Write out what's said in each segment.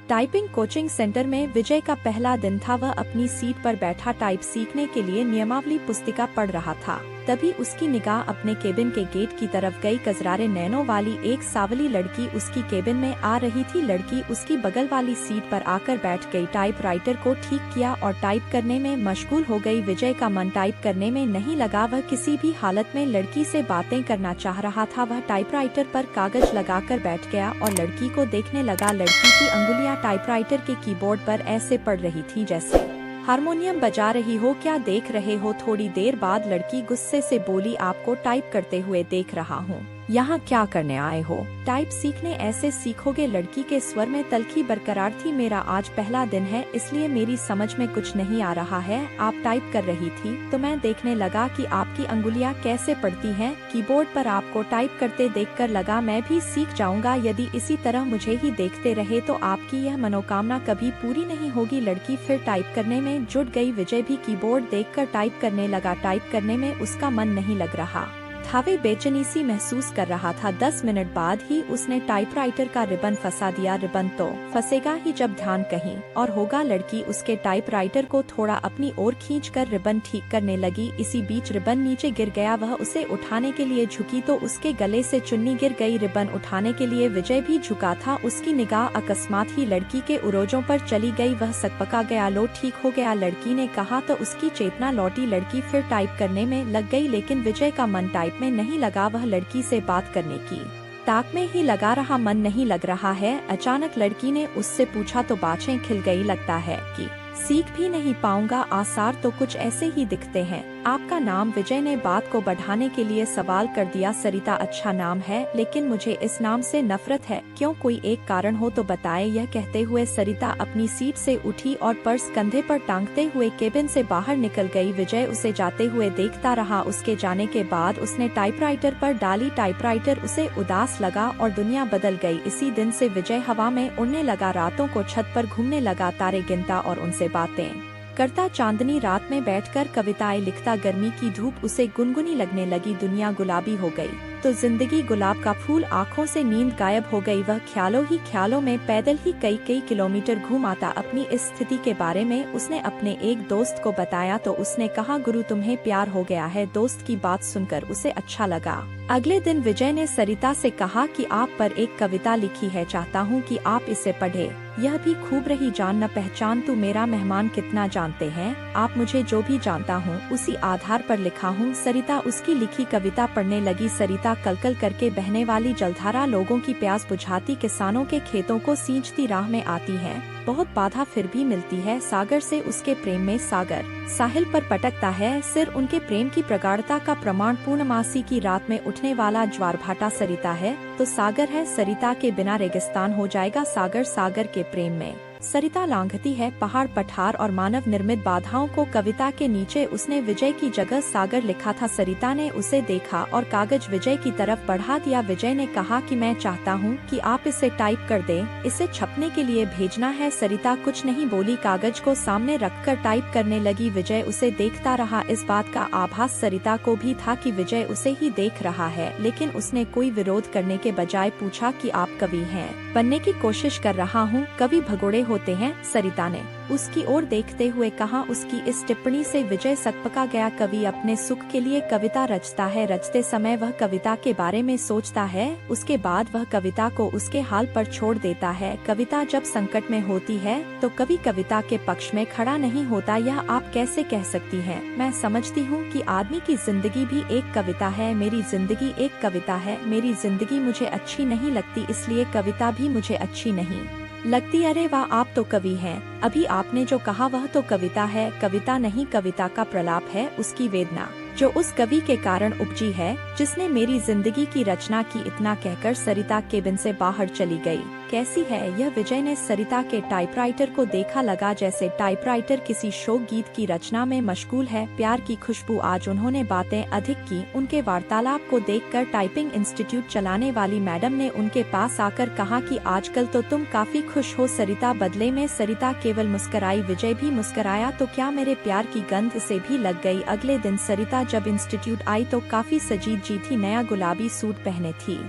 Typing coaching centre में विजय का पहला दिन था। वह अपनी सीट पर बैठा टाइप सीखने के लिए नियमावली पुस्तिका पढ़ रहा था। तभी उसकी निगाह अपने केबिन के गेट की तरफ गई। कजरारे नैनों वाली एक सावली लड़की उसकी केबिन में आ रही थी। लड़की उसकी बगल वाली सीट पर आकर बैठ गई, टाइपराइटर को ठीक किया और टाइप करने में मशगूल हो गई। विजय का मन टाइप करने में नहीं लगा। वह किसी भी हालत में लड़की से बातें करना चाह रहा था। वह टाइपराइटर पर कागज लगाकर बैठ गया और लड़की को देखने लगा। लड़की की अंगुलियां टाइपराइटर के कीबोर्ड पर ऐसे पड़ रही थी जैसे हारमोनियम बजा रही हो। क्या देख रहे हो? थोड़ी देर बाद लड़की गुस्से से बोली, आपको टाइप करते हुए देख रहा हूँ। यहाँ क्या करने आए हो? टाइप सीखने ऐसे सीखोगे? लड़की के स्वर में तल्खी बरकरार थी। मेरा आज पहला दिन है, इसलिए मेरी समझ में कुछ नहीं आ रहा है। आप टाइप कर रही थी तो मैं देखने लगा कि आपकी अंगुलियाँ कैसे पड़ती हैं कीबोर्ड पर। आपको टाइप करते देखकर लगा मैं भी सीख जाऊंगा। यदि इसी तरह मुझे ही देखते रहे तो आपकी यह मनोकामना कभी पूरी नहीं होगी। लड़की फिर टाइप करने में जुट गई। विजय भी कीबोर्ड देखकर टाइप करने लगा। टाइप करने में उसका मन नहीं लग रहा था। वे बेचैनी सी महसूस कर रहा था। 10 मिनट बाद ही उसने टाइपराइटर का रिबन फंसा दिया। रिबन तो फंसेगा ही जब ध्यान कहीं और होगा। लड़की उसके टाइपराइटर को थोड़ा अपनी ओर खींचकर रिबन ठीक करने लगी। इसी बीच रिबन नीचे गिर गया। वह उसे उठाने के लिए झुकी तो उसके गले से चुन्नी गिर गई। रिबन उठाने के लिए विजय भी झुका था। उसकी निगाह अकस्मात ही लड़की के उरोजों पर चली गई। वह सकपका गया। लो ठीक हो गया, लड़की ने कहा तो उसकी चेतना लौटी। लड़की फिर टाइप करने में लग गई, लेकिन विजय का मन टाइप में नहीं लगा। वह लड़की से बात करने की ताक में ही लगा रहा, मन नहीं लग रहा है। अचानक लड़की ने उससे पूछा तो बाछें खिल गई। लगता है कि सीख भी नहीं पाऊंगा, आसार तो कुछ ऐसे ही दिखते हैं। आपका नाम? विजय ने बात को बढ़ाने के लिए सवाल कर दिया। सरिता अच्छा नाम है, लेकिन मुझे इस नाम से नफरत है। क्यों? कोई एक कारण हो तो बताए। यह कहते हुए सरिता अपनी सीट से उठी और पर्स कंधे पर टांगते हुए केबिन से बाहर निकल गई। विजय उसे जाते हुए देखता रहा। उसके जाने के बाद उसने टाइपराइटर पर डाली। टाइपराइटर उसे उदास लगा और दुनिया बदल गई। इसी दिन से विजय हवा में उड़ने लगा, रातों को छत पर घूमने लगा, तारे गिनता और उनसे बातें करता। चांदनी रात में बैठकर कविताएं लिखता। गर्मी की धूप उसे गुनगुनी लगने लगी। दुनिया गुलाबी हो गई तो जिंदगी गुलाब का फूल। आँखों से नींद गायब हो गई। वह ख्यालों ही ख्यालों में पैदल ही कई किलोमीटर घूम आता। अपनी इस स्थिति के बारे में उसने अपने एक दोस्त को बताया तो उसने कहा, गुरु तुम्हें प्यार हो गया है। दोस्त की बात सुनकर उसे अच्छा लगा। अगले दिन विजय ने सरिता से कहा कि आप पर एक कविता लिखी है, चाहता हूँ कि आप इसे पढ़े। यह भी खूब रही जान न पहचान, तू मेरा मेहमान कितना जानते हैं आप मुझे, जो भी जानता हूँ उसी आधार पर लिखा हूँ। सरिता उसकी लिखी कविता पढ़ने लगी। सरिता कलकल करके बहने वाली जलधारा लोगों की प्यास बुझाती, किसानों के खेतों को सींचती राह में आती है। बहुत बाधा फिर भी मिलती है। सागर से उसके प्रेम में सागर साहिल पर पटकता है। सिर उनके प्रेम की प्रगाढ़ता का प्रमाण पूर्णमासी की रात में उठने वाला ज्वार भाटा सरिता है तो सागर है। सरिता के बिना रेगिस्तान हो जाएगा सागर। सागर के प्रेम में सरिता लांघती है पहाड़ पठार और मानव निर्मित बाधाओं को। कविता के नीचे उसने विजय की जगह सागर लिखा था। सरिता ने उसे देखा और कागज विजय की तरफ बढ़ा दिया। विजय ने कहा कि मैं चाहता हूँ कि आप इसे टाइप कर दें, इसे छपने के लिए भेजना है। सरिता कुछ नहीं बोली, कागज को सामने रखकर टाइप करने लगी। विजय उसे देखता रहा। इस बात का आभास सरिता को भी था कि विजय उसे ही देख रहा है, लेकिन उसने कोई विरोध करने के बजाय पूछा कि आप कवि हैं? बनने की कोशिश कर रहा हूँ। कवि भगोड़े होते हैं, सरिता ने उसकी ओर देखते हुए कहा। उसकी इस टिप्पणी से विजय सकपका गया। कवि अपने सुख के लिए कविता रचता है। रचते समय वह कविता के बारे में सोचता है, उसके बाद वह कविता को उसके हाल पर छोड़ देता है। कविता जब संकट में होती है तो कवि कविता के पक्ष में खड़ा नहीं होता। यह आप कैसे कह सकती हैं? मैं समझती हूँ कि आदमी की जिंदगी भी एक कविता है। मेरी जिंदगी एक कविता है। मेरी जिंदगी मुझे अच्छी नहीं लगती, इसलिए कविता भी मुझे अच्छी नहीं लगती। अरे वाह, आप तो कवि हैं। अभी आपने जो कहा वह तो कविता है। कविता नहीं, कविता का प्रलाप है, उसकी वेदना जो उस कवि के कारण उपजी है जिसने मेरी जिंदगी की रचना की। इतना कहकर सरिता केबिन से बाहर चली गई। कैसी है यह? विजय ने सरिता के टाइपराइटर को देखा। लगा जैसे टाइपराइटर किसी शोक गीत की रचना में मशगूल है। प्यार की खुशबू। आज उन्होंने बातें अधिक की। उनके वार्तालाप को देखकर टाइपिंग इंस्टीट्यूट चलाने वाली मैडम ने उनके पास आकर कहा कि आजकल तो तुम काफी खुश हो सरिता। बदले में सरिता केवल मुस्कराई। विजय भी मुस्कराया तो क्या मेरे प्यार की गंध से भी लग गई। अगले दिन सरिता जब इंस्टीट्यूट आई तो काफी सजी जी थी। नया गुलाबी सूट पहने थी।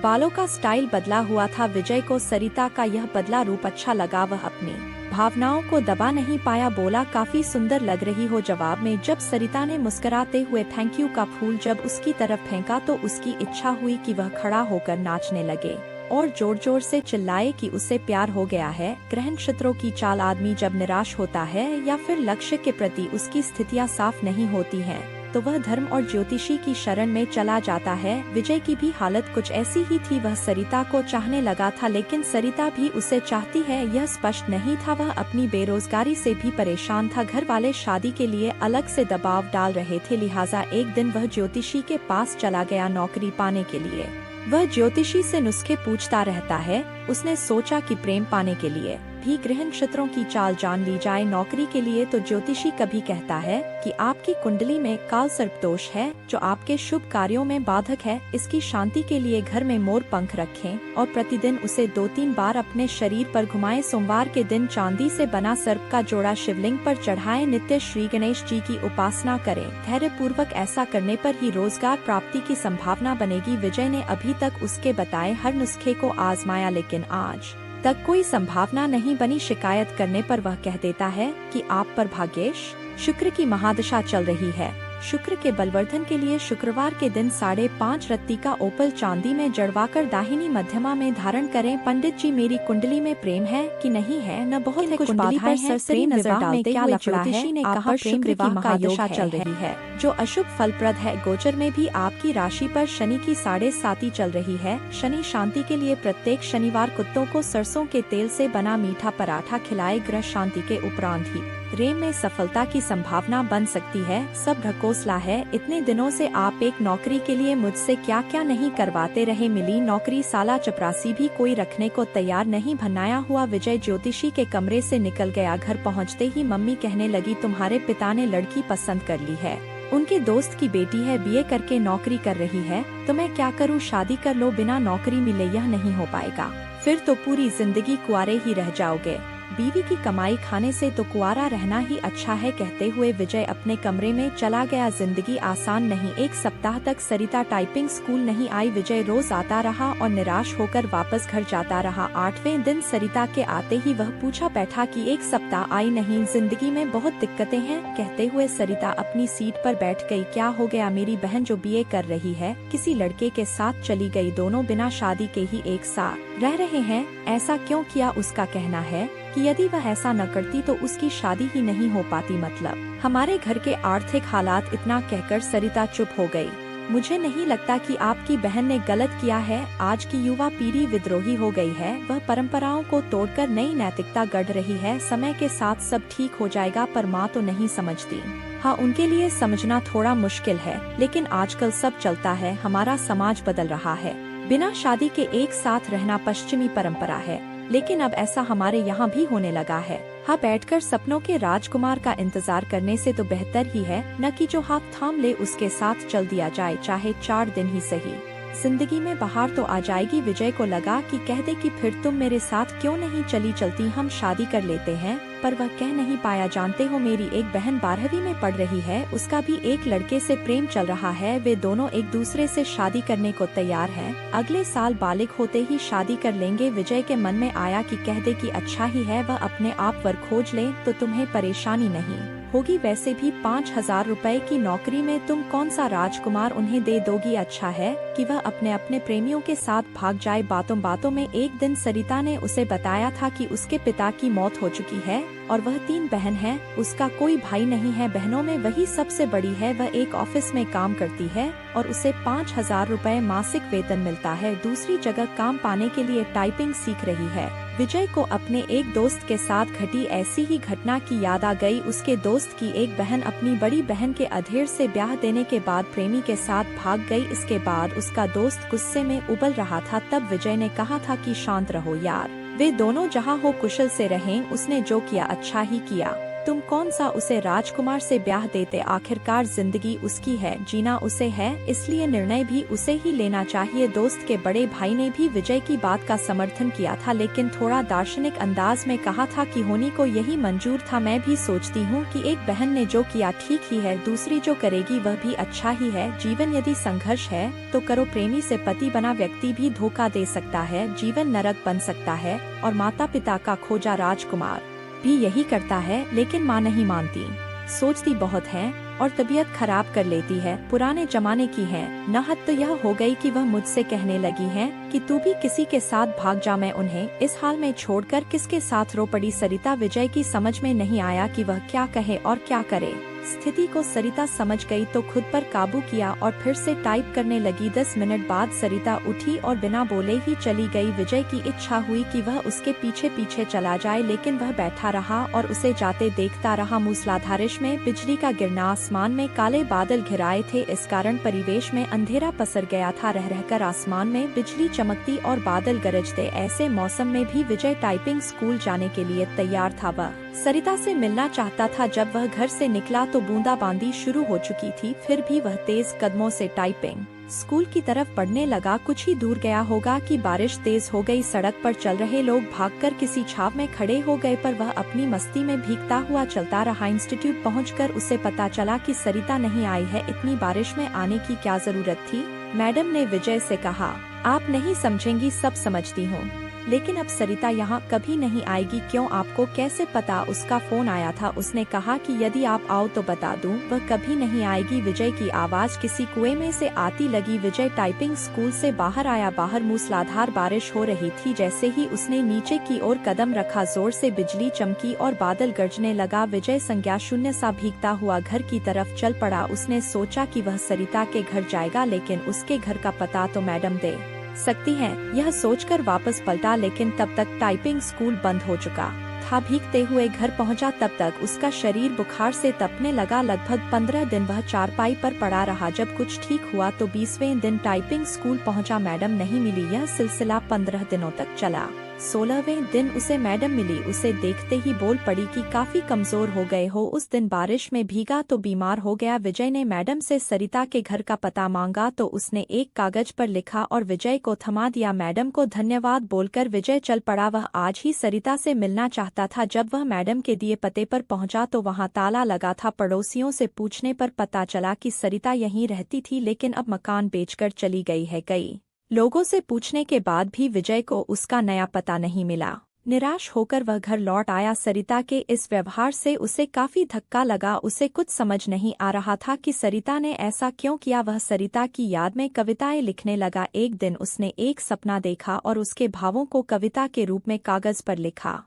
बालों का स्टाइल बदला हुआ था। विजय को सरिता का यह बदला रूप अच्छा लगा। वह अपनी भावनाओं को दबा नहीं पाया, बोला काफी सुंदर लग रही हो। जवाब में जब सरिता ने मुस्कुराते हुए थैंक यू का फूल जब उसकी तरफ फेंका तो उसकी इच्छा हुई कि वह खड़ा होकर नाचने लगे और जोर जोर से चिल्लाए कि उसे प्यार हो गया है। ग्रह नक्षत्रों की चाल, आदमी जब निराश होता है या फिर लक्ष्य के प्रति उसकी स्थितियां साफ नहीं होती हैं, तो वह धर्म और ज्योतिषी की शरण में चला जाता है। विजय की भी हालत कुछ ऐसी ही थी। वह सरिता को चाहने लगा था, लेकिन सरिता भी उसे चाहती है यह स्पष्ट नहीं था। वह अपनी बेरोजगारी से भी परेशान था। घर वाले शादी के लिए अलग से दबाव डाल रहे थे, लिहाजा एक दिन वह ज्योतिषी के पास चला गया नौकरी पाने के लिए। वह ज्योतिषी से नुस्खे पूछता रहता है। उसने सोचा कि प्रेम पाने के लिए भी ग्रह नक्षत्रों की चाल जान ली जाए। नौकरी के लिए तो ज्योतिषी कभी कहता है कि आपकी कुंडली में काल सर्प दोष है जो आपके शुभ कार्यों में बाधक है। इसकी शांति के लिए घर में मोर पंख रखें और प्रतिदिन उसे 2-3 बार अपने शरीर पर घुमाएं। सोमवार के दिन चांदी से बना सर्प का जोड़ा शिवलिंग पर चढ़ाएं। नित्य श्री गणेश जी की उपासना करें। धैर्य पूर्वक ऐसा करने पर ही रोजगार प्राप्ति की संभावना बनेगी। विजय ने अभी तक उसके बताए हर नुस्खे को आजमाया, लेकिन आज तक कोई संभावना नहीं बनी। शिकायत करने पर वह कह देता है कि आप पर भाग्येश शुक्र की महादशा चल रही है। शुक्र के बलवर्धन के लिए शुक्रवार के दिन 5.5 रत्ती का ओपल चांदी में जड़वाकर दाहिनी मध्यमा में धारण करें। पंडित जी, मेरी कुंडली में प्रेम है कि नहीं है? न बहुत कुछ बाधाएं हैं। प्रेम विवाह में क्या लफड़ा है? ने कहा प्रेम विवाह का दशा चल रही है जो अशुभ फलप्रद है। गोचर में भी आपकी राशि पर शनि की 7.5 चल रही है। शनि शांति के लिए प्रत्येक शनिवार कुत्तों को सरसों के तेल से बना मीठा पराठा खिलाए। ग्रह शांति के उपरांत ही प्रेम में सफलता की संभावना बन सकती है। सब ढकोसला है। इतने दिनों से आप एक नौकरी के लिए मुझसे क्या क्या नहीं करवाते रहे। मिली नौकरी, साला चपरासी भी कोई रखने को तैयार नहीं। भनाया हुआ विजय ज्योतिषी के कमरे से निकल गया। घर पहुंचते ही मम्मी कहने लगी, तुम्हारे पिता ने लड़की पसंद कर ली है। उनके दोस्त की बेटी है, बीए करके नौकरी कर रही है। तो मैं क्या करूं? शादी कर लो। बिना नौकरी मिले यह नहीं हो पाएगा, फिर तो पूरी जिंदगी कुंवारे ही रह जाओगे। बीवी की कमाई खाने से तो कुंवारा रहना ही अच्छा है। कहते हुए विजय अपने कमरे में चला गया। जिंदगी आसान नहीं। एक सप्ताह तक सरिता टाइपिंग स्कूल नहीं आई। विजय रोज आता रहा और निराश होकर वापस घर जाता रहा। 8वें दिन सरिता के आते ही वह पूछा बैठा कि एक सप्ताह आई नहीं, जिंदगी में बहुत दिक्कतें हैं। कहते हुए सरिता अपनी सीट पर बैठ गई। क्या हो गया? मेरी बहन जो बीए कर रही है किसी लड़के के साथ चली गई। दोनों बिना शादी के ही एक साथ रह रहे हैं। ऐसा क्यों किया? उसका कहना है कि यदि वह ऐसा न करती तो उसकी शादी ही नहीं हो पाती। मतलब हमारे घर के आर्थिक हालात। इतना कहकर सरिता चुप हो गई। मुझे नहीं लगता कि आपकी बहन ने गलत किया है। आज की युवा पीढ़ी विद्रोही हो गई है। वह परंपराओं को तोड़कर नई नैतिकता गढ़ रही है। समय के साथ सब ठीक हो जाएगा, पर माँ तो नहीं समझती। हाँ, उनके लिए समझना थोड़ा मुश्किल है, लेकिन आजकल सब चलता है। हमारा समाज बदल रहा है। बिना शादी के एक साथ रहना पश्चिमी परंपरा है, लेकिन अब ऐसा हमारे यहाँ भी होने लगा है। हाँ, बैठकर सपनों के राजकुमार का इंतजार करने से तो बेहतर ही है न कि जो हाथ थाम ले उसके साथ चल दिया जाए, चाहे 4 दिन ही सही। जिंदगी में बाहर तो आ जाएगी। विजय को लगा कि कह दे कि फिर तुम मेरे साथ क्यों नहीं चलती, हम शादी कर लेते हैं, पर वह कह नहीं पाया। जानते हो, मेरी एक बहन 12वीं में पढ़ रही है। उसका भी एक लड़के से प्रेम चल रहा है। वे दोनों एक दूसरे से शादी करने को तैयार हैं। अगले साल बालिग होते ही शादी कर लेंगे। विजय के मन में आया कि कह दे कि अच्छा ही है, वह अपने आप वर खोज ले तो तुम्हें परेशानी नहीं होगी। वैसे भी 5,000 रुपए की नौकरी में तुम कौन सा राजकुमार उन्हें दे दोगी। अच्छा है कि वह अपने अपने प्रेमियों के साथ भाग जाए। बातों बातों में एक दिन सरिता ने उसे बताया था कि उसके पिता की मौत हो चुकी है और वह 3 बहन है। उसका कोई भाई नहीं है। बहनों में वही सबसे बड़ी है। वह एक ऑफिस में काम करती है और उसे 5,000 रुपए मासिक वेतन मिलता है। दूसरी जगह काम पाने के लिए टाइपिंग सीख रही है। विजय को अपने एक दोस्त के साथ घटी ऐसी ही घटना की याद आ गई। उसके दोस्त की एक बहन अपनी बड़ी बहन के अधेड़ से ब्याह देने के बाद प्रेमी के साथ भाग गई। इसके बाद उसका दोस्त गुस्से में उबल रहा था। तब विजय ने कहा था कि शांत रहो यार, वे दोनों जहाँ हो कुशल से रहें। उसने जो किया अच्छा ही किया। तुम कौन सा उसे राजकुमार से ब्याह देते, आखिरकार जिंदगी उसकी है, जीना उसे है, इसलिए निर्णय भी उसे ही लेना चाहिए। दोस्त के बड़े भाई ने भी विजय की बात का समर्थन किया था, लेकिन थोड़ा दार्शनिक अंदाज में कहा था कि होनी को यही मंजूर था। मैं भी सोचती हूँ कि एक बहन ने जो किया ठीक ही है, दूसरी जो करेगी वह भी अच्छा ही है। जीवन यदि संघर्ष है तो करो, प्रेमी से पति बना व्यक्ति भी धोखा दे सकता है, जीवन नरक बन सकता है। और माता पिता का खोजा राजकुमार भी यही करता है, लेकिन माँ नहीं मानती, सोचती बहुत है और तबीयत खराब कर लेती है। पुराने जमाने की है न। हद तो यह हो गई कि वह मुझसे कहने लगी है कि तू भी किसी के साथ भाग जा, मैं उन्हें इस हाल में छोड़कर किसके साथ रो पड़ी। सरिता विजय की समझ में नहीं आया कि वह क्या कहे और क्या करे। स्थिति को सरिता समझ गई तो खुद पर काबू किया और फिर से टाइप करने लगी। 10 मिनट बाद सरिता उठी और बिना बोले ही चली गई। विजय की इच्छा हुई कि वह उसके पीछे पीछे चला जाए, लेकिन वह बैठा रहा और उसे जाते देखता रहा। मूसलाधार बारिश में बिजली का गिरना, आसमान में काले बादल घिराए थे, इस कारण परिवेश में अंधेरा पसर गया था। रह रहकर आसमान में बिजली चमकती और बादल गरजते। ऐसे मौसम में भी विजय टाइपिंग स्कूल जाने के लिए तैयार था। वह सरिता से मिलना चाहता था। जब वह घर से निकला तो बूंदाबांदी शुरू हो चुकी थी, फिर भी वह तेज कदमों से टाइपिंग स्कूल की तरफ बढ़ने लगा। कुछ ही दूर गया होगा कि बारिश तेज हो गई। सड़क पर चल रहे लोग भागकर किसी छाव में खड़े हो गए, पर वह अपनी मस्ती में भीगता हुआ चलता रहा। इंस्टीट्यूट पहुंचकर उसे पता चला कि सरिता नहीं आई है। इतनी बारिश में आने की क्या जरूरत थी? मैडम ने विजय से कहा, आप नहीं समझेंगी, सब समझती हूँ, लेकिन अब सरिता यहाँ कभी नहीं आएगी। क्यों, आपको कैसे पता? उसका फोन आया था, उसने कहा कि यदि आप आओ तो बता दूं, वह कभी नहीं आएगी। विजय की आवाज किसी कुएं में से आती लगी। विजय टाइपिंग स्कूल से बाहर आया। बाहर मूसलाधार बारिश हो रही थी। जैसे ही उसने नीचे की ओर कदम रखा, जोर से बिजली चमकी और बादल गरजने लगा। विजय संज्ञा शून्य सा भीगता हुआ घर की तरफ चल पड़ा। उसने सोचा कि वह सरिता के घर जाएगा, लेकिन उसके घर का पता तो मैडम दे सकती हैं, यह सोचकर वापस पलटा, लेकिन तब तक टाइपिंग स्कूल बंद हो चुका था। भीगते हुए घर पहुंचा, तब तक उसका शरीर बुखार से तपने लगा। लगभग 15 दिन वह चारपाई पर पड़ा रहा। जब कुछ ठीक हुआ तो 20वें दिन टाइपिंग स्कूल पहुंचा। मैडम नहीं मिली। यह सिलसिला 15 दिनों तक चला। 16वें दिन उसे मैडम मिली। उसे देखते ही बोल पड़ी कि काफी कमजोर हो गए हो, उस दिन बारिश में भीगा तो बीमार हो गया। विजय ने मैडम से सरिता के घर का पता मांगा तो उसने एक कागज पर लिखा और विजय को थमा दिया। मैडम को धन्यवाद बोलकर विजय चल पड़ा। वह आज ही सरिता से मिलना चाहता था। जब वह मैडम के दिए पते पर पहुंचा तो वहां ताला लगा था। पड़ोसियों से पूछने पर पता चला कि सरिता यहीं रहती थी, लेकिन अब मकान बेचकर चली गई है। कई लोगों से पूछने के बाद भी विजय को उसका नया पता नहीं मिला। निराश होकर वह घर लौट आया। सरिता के इस व्यवहार से उसे काफी धक्का लगा। उसे कुछ समझ नहीं आ रहा था कि सरिता ने ऐसा क्यों किया। वह सरिता की याद में कविताएं लिखने लगा। एक दिन उसने एक सपना देखा और उसके भावों को कविता के रूप में कागज पर लिखा।